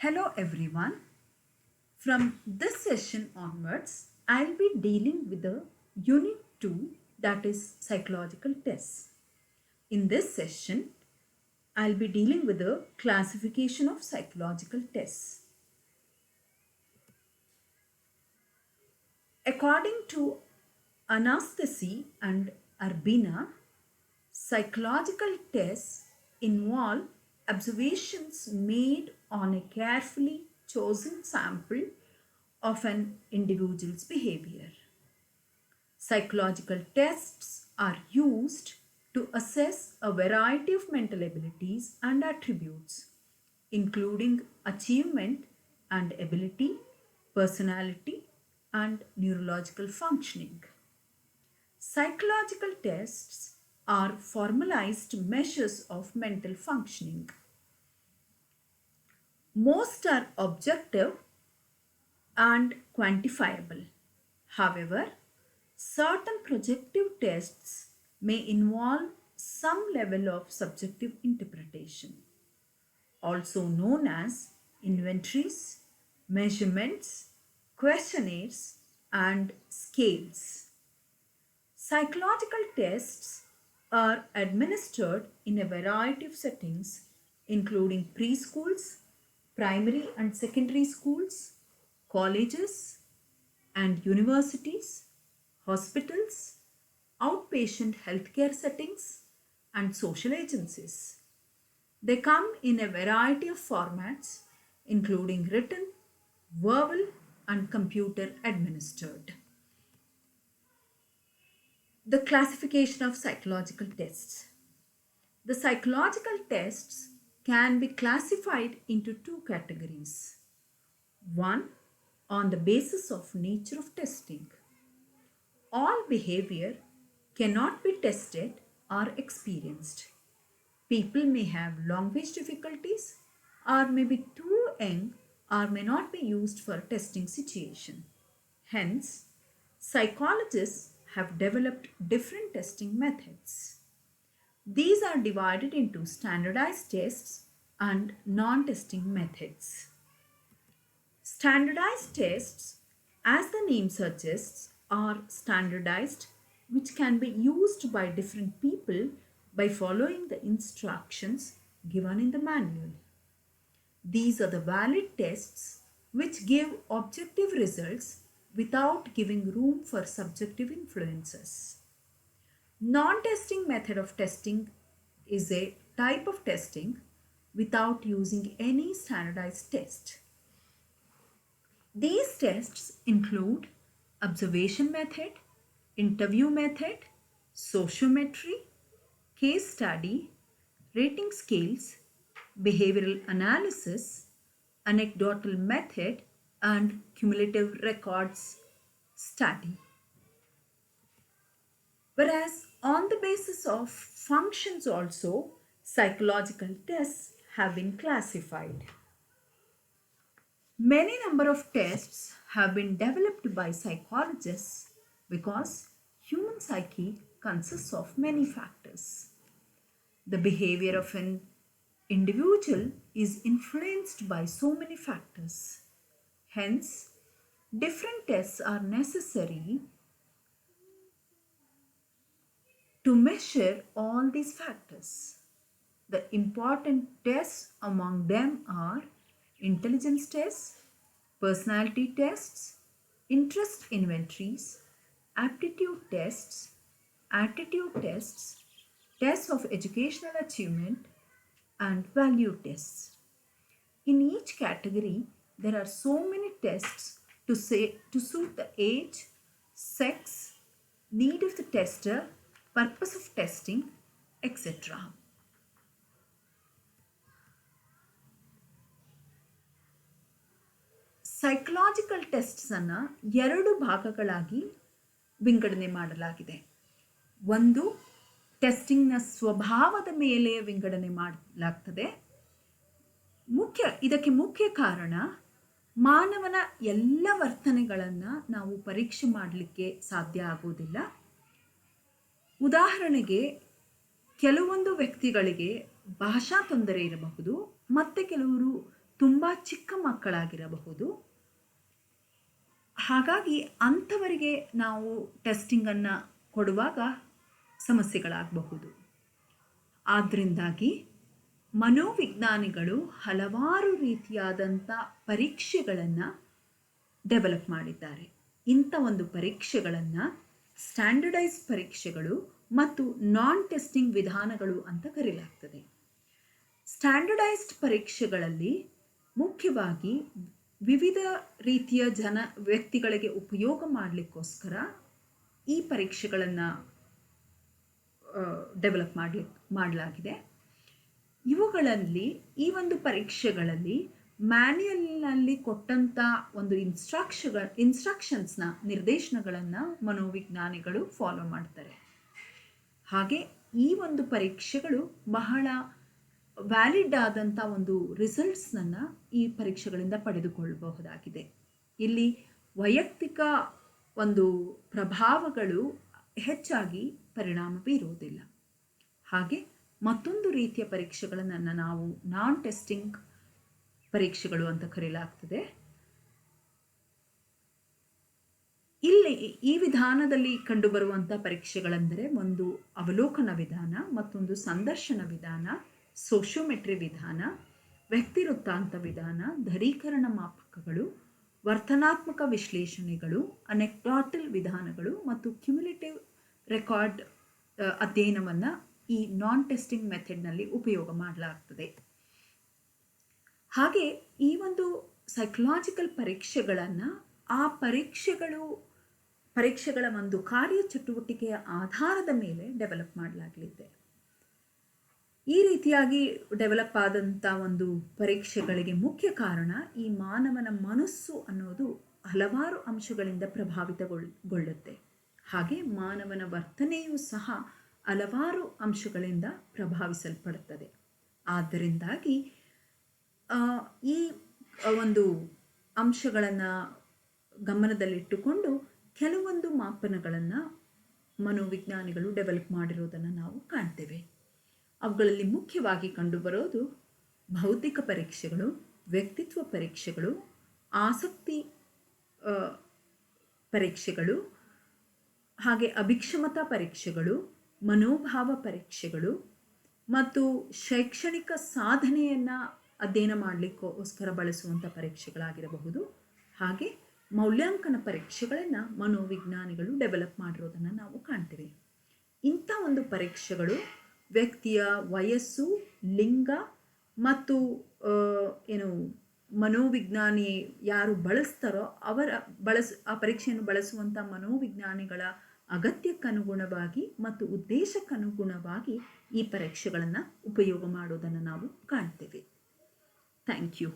Hello everyone. From this session onwards, I'll be dealing with the Unit 2, that is psychological tests. In this session, I'll be dealing with the classification of psychological tests. According to Anastasi and Arbina, psychological tests involve observations made on a carefully chosen sample of an individual's behavior. Psychological tests are used to assess a variety of mental abilities and attributes, including achievement and ability, personality, and neurological functioning. Psychological tests are formalized measures of mental functioning. Most are objective and quantifiable. However, certain projective tests may involve some level of subjective interpretation, also known as inventories, measurements, questionnaires, and scales. Psychological tests are administered in a variety of settings, including preschools, primary and secondary schools, colleges and universities, hospitals, outpatient healthcare settings, and social agencies. They come in a variety of formats, including written, verbal, and computer administered. The classification of psychological tests. The psychological tests can be classified into two categories. One, on the basis of nature of testing. All behavior cannot be tested or experienced. People may have language difficulties or may be too young or may not be used for testing situation. Hence, psychologists have developed different testing methods. These are divided into standardized tests and non-testing methods. Standardized tests, as the name suggests, are standardized, which can be used by different people by following the instructions given in the manual. These are the valid tests which give objective results without giving room for subjective influences. Non-testing method of testing is a type of testing without using any standardized test. These tests include observation method, interview method, sociometry, case study, rating scales, behavioral analysis, anecdotal method, and cumulative records study. Whereas on the basis of functions also, psychological tests have been classified. Many number of tests have been developed by psychologists because human psyche consists of many factors. The behavior of an individual is influenced by so many factors. Hence, different tests are necessary to measure all these factors. The important tests among them are intelligence tests, personality tests, interest inventories, aptitude tests, attitude tests, tests of educational achievement, and value tests. In each category, there are so many tests to suit the age, sex, need of the tester, purpose of testing, etc. Psychological ಟೆಸ್ಟ್ಸನ್ನು ಎರಡು ಭಾಗಗಳಾಗಿ ವಿಂಗಡಣೆ ಮಾಡಲಾಗಿದೆ. ಒಂದು, ಟೆಸ್ಟಿಂಗ್ನ ಸ್ವಭಾವದ ಮೇಲೆ ವಿಂಗಡಣೆ ಮಾಡಲಾಗ್ತದೆ. ಇದಕ್ಕೆ ಮುಖ್ಯ ಕಾರಣ ಮಾನವನ ಎಲ್ಲ ವರ್ತನೆಗಳನ್ನು ನಾವು ಪರೀಕ್ಷೆ ಮಾಡಲಿಕ್ಕೆ ಸಾಧ್ಯ ಆಗುವುದಿಲ್ಲ. ಉದಾಹರಣೆಗೆ, ಕೆಲವೊಂದು ವ್ಯಕ್ತಿಗಳಿಗೆ ಭಾಷಾ ತೊಂದರೆ ಇರಬಹುದು, ಮತ್ತು ಕೆಲವರು ತುಂಬ ಚಿಕ್ಕ ಮಕ್ಕಳಾಗಿರಬಹುದು. ಹಾಗಾಗಿ ಅಂಥವರಿಗೆ ನಾವು ಟೆಸ್ಟಿಂಗನ್ನು ಕೊಡುವಾಗ ಸಮಸ್ಯೆಗಳಾಗಬಹುದು. ಆದ್ದರಿಂದಾಗಿ ಮನೋವಿಜ್ಞಾನಿಗಳು ಹಲವಾರು ರೀತಿಯಾದಂಥ ಪರೀಕ್ಷೆಗಳನ್ನು ಡೆವಲಪ್ ಮಾಡಿದ್ದಾರೆ. ಇಂಥ ಒಂದು ಪರೀಕ್ಷೆಗಳನ್ನು ಸ್ಟ್ಯಾಂಡರ್ಡೈಸ್ ಪರೀಕ್ಷೆಗಳು ಮತ್ತು ನಾನ್ ಟೆಸ್ಟಿಂಗ್ ವಿಧಾನಗಳು ಅಂತ ಕರೆಯಲಾಗ್ತದೆ. ಸ್ಟ್ಯಾಂಡರ್ಡೈಸ್ಡ್ ಪರೀಕ್ಷೆಗಳಲ್ಲಿ ಮುಖ್ಯವಾಗಿ ವಿವಿಧ ರೀತಿಯ ವ್ಯಕ್ತಿಗಳಿಗೆ ಉಪಯೋಗ ಮಾಡಲಿಕ್ಕೋಸ್ಕರ ಈ ಪರೀಕ್ಷೆಗಳನ್ನು ಡೆವಲಪ್ ಮಾಡಲಾಗಿದೆ. ಇವುಗಳಲ್ಲಿ ಈ ಒಂದು ಪರೀಕ್ಷೆಗಳಲ್ಲಿ ಮ್ಯಾನ್ಯುಯಲ್ನಲ್ಲಿ ಕೊಟ್ಟಂಥ ಒಂದು ಇನ್ಸ್ಟ್ರಕ್ಷನ್ಸ್ನ ನಿರ್ದೇಶನಗಳನ್ನು ಮನೋವಿಜ್ಞಾನಿಗಳು ಫಾಲೋ ಮಾಡ್ತಾರೆ. ಹಾಗೆ ಈ ಒಂದು ಪರೀಕ್ಷೆಗಳು ಬಹಳ ವ್ಯಾಲಿಡ್ ಆದಂಥ ಒಂದು ರಿಸಲ್ಟ್ಸ್ನನ್ನು ಈ ಪರೀಕ್ಷೆಗಳಿಂದ ಪಡೆದುಕೊಳ್ಳಬಹುದಾಗಿದೆ. ಇಲ್ಲಿ ವೈಯಕ್ತಿಕ ಒಂದು ಪ್ರಭಾವಗಳು ಹೆಚ್ಚಾಗಿ ಪರಿಣಾಮ ಬೀರುವುದಿಲ್ಲ. ಹಾಗೆ ಮತ್ತೊಂದು ರೀತಿಯ ಪರೀಕ್ಷೆಗಳನ್ನು ನಾವು ನಾನ್ ಟೆಸ್ಟಿಂಗ್ ಪರೀಕ್ಷೆಗಳು ಅಂತ ಕರೆಯಲಾಗ್ತದೆ. ಇಲ್ಲಿ ಈ ವಿಧಾನದಲ್ಲಿ ಕಂಡುಬರುವಂಥ ಪರೀಕ್ಷೆಗಳೆಂದರೆ ಒಂದು ಅವಲೋಕನ ವಿಧಾನ, ಮತ್ತೊಂದು ಸಂದರ್ಶನ ವಿಧಾನ, ಸೋಶಿಯೋಮೆಟ್ರಿ ವಿಧಾನ, ವ್ಯಕ್ತಿ ವೃತ್ತಾಂತ ವಿಧಾನ, ದೃಢೀಕರಣ ಮಾಪಕಗಳು, ವರ್ತನಾತ್ಮಕ ವಿಶ್ಲೇಷಣೆಗಳು, ಅನೆಕ್ಡಾಟಲ್ ವಿಧಾನಗಳು ಮತ್ತು ಕ್ಯುಮ್ಯುಲೇಟಿವ್ ರೆಕಾರ್ಡ್ ಅಧ್ಯಯನವನ್ನು ಈ ನಾನ್ ಟೆಸ್ಟಿಂಗ್ ಮೆಥಡ್ನಲ್ಲಿ ಉಪಯೋಗ ಮಾಡಲಾಗ್ತದೆ. ಹಾಗೆ ಈ ಒಂದು ಸೈಕಲಾಜಿಕಲ್ ಪರೀಕ್ಷೆಗಳನ್ನು ಆ ಪರೀಕ್ಷೆಗಳ ಒಂದು ಕಾರ್ಯಚಟುವಟಿಕೆಯ ಆಧಾರದ ಮೇಲೆ ಡೆವಲಪ್ ಮಾಡಲಾಗಲಿದೆ. ಈ ರೀತಿಯಾಗಿ ಡೆವಲಪ್ ಆದಂಥ ಒಂದು ಪರೀಕ್ಷೆಗಳಿಗೆ ಮುಖ್ಯ ಕಾರಣ ಈ ಮಾನವನ ಮನಸ್ಸು ಅನ್ನೋದು ಹಲವಾರು ಅಂಶಗಳಿಂದ ಪ್ರಭಾವಿತಗೊಳ್ಳುತ್ತೆ. ಹಾಗೆ ಮಾನವನ ವರ್ತನೆಯೂ ಸಹ ಹಲವಾರು ಅಂಶಗಳಿಂದ ಪ್ರಭಾವಿಸಲ್ಪಡುತ್ತದೆ. ಆದ್ದರಿಂದಾಗಿ ಈ ಒಂದು ಅಂಶಗಳನ್ನು ಗಮನದಲ್ಲಿಟ್ಟುಕೊಂಡು ಕೆಲವೊಂದು ಮಾಪನಗಳನ್ನು ಮನೋವಿಜ್ಞಾನಿಗಳು ಡೆವಲಪ್ ಮಾಡಿರೋದನ್ನು ನಾವು ಕಾಣ್ತೇವೆ. ಅವುಗಳಲ್ಲಿ ಮುಖ್ಯವಾಗಿ ಕಂಡುಬರೋದು ಬೌದ್ಧಿಕ ಪರೀಕ್ಷೆಗಳು, ವ್ಯಕ್ತಿತ್ವ ಪರೀಕ್ಷೆಗಳು, ಆಸಕ್ತಿ ಪರೀಕ್ಷೆಗಳು, ಹಾಗೆ ಅಭಿಕ್ಷಮತಾ ಪರೀಕ್ಷೆಗಳು, ಮನೋಭಾವ ಪರೀಕ್ಷೆಗಳು ಮತ್ತು ಶೈಕ್ಷಣಿಕ ಸಾಧನೆಯನ್ನು ಅಧ್ಯಯನ ಮಾಡಲಿಕ್ಕೋಸ್ಕರ ಬಳಸುವಂಥ ಪರೀಕ್ಷೆಗಳಾಗಿರಬಹುದು. ಹಾಗೆ ಮೌಲ್ಯಾಂಕನ ಪರೀಕ್ಷೆಗಳನ್ನು ಮನೋವಿಜ್ಞಾನಿಗಳು ಡೆವಲಪ್ ಮಾಡಿರೋದನ್ನು ನಾವು ಕಾಣ್ತೇವೆ. ಇಂಥ ಒಂದು ಪರೀಕ್ಷೆಗಳು ವ್ಯಕ್ತಿಯ ವಯಸ್ಸು, ಲಿಂಗ ಮತ್ತು ಮನೋವಿಜ್ಞಾನಿ ಯಾರು ಬಳಸ್ತಾರೋ ಆ ಪರೀಕ್ಷೆಯನ್ನು ಬಳಸುವಂಥ ಮನೋವಿಜ್ಞಾನಿಗಳ ಅಗತ್ಯಕ್ಕನುಗುಣವಾಗಿ ಮತ್ತು ಉದ್ದೇಶಕ್ಕನುಗುಣವಾಗಿ ಈ ಪರೀಕ್ಷೆಗಳನ್ನು ಉಪಯೋಗ ಮಾಡೋದನ್ನು ನಾವು ಕಾಣ್ತೇವೆ. Thank you.